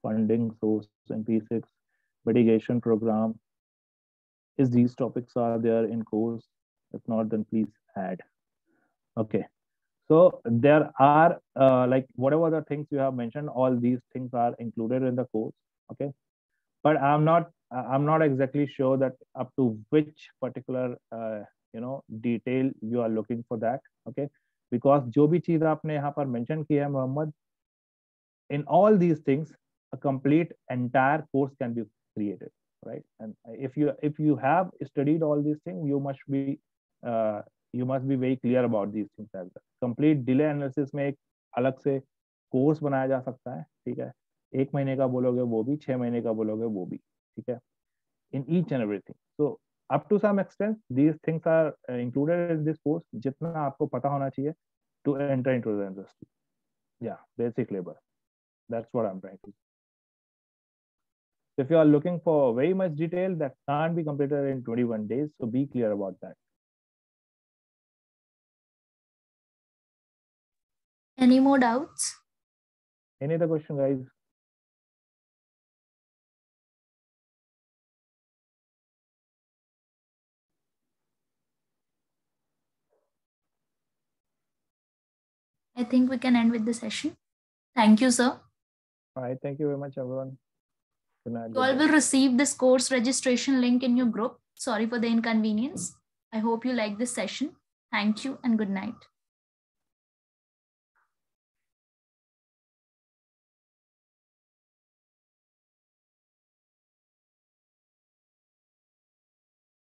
funding source in P6, mitigation program. If these topics are there in course, if not, then please add. Okay. So there are like whatever the things you have mentioned, all these things are included in the course. Okay. But I'm not exactly sure that up to which particular detail you are looking for that. Okay. Because जो भी चीज आपने यहाँ पर mention की है Mohammad, in all these things, a complete entire course can be created, right? And if you have studied all these things, you must be very clear about these things as well. Complete delay analysis में एक अलग से course बनाया जा सकता है. ठीक है, 1 महीने का बोलोगे वो भी, 6 महीने का बोलोगे वो भी. ठीक है, in each and everything. So up to some extent these things are included in this course. जितना आपको पता होना चाहिए to enter into the industry. Yeah, basic labor. That's what I'm trying to say. If you are looking for very much detail, that can't be completed in 21 days. So be clear about that. Any more doubts? Any other question, guys? I think we can end with the session. Thank you, sir. All right. Thank you very much, everyone. Good night. You all will receive this course registration link in your group. Sorry for the inconvenience. I hope you like this session. Thank you and good night.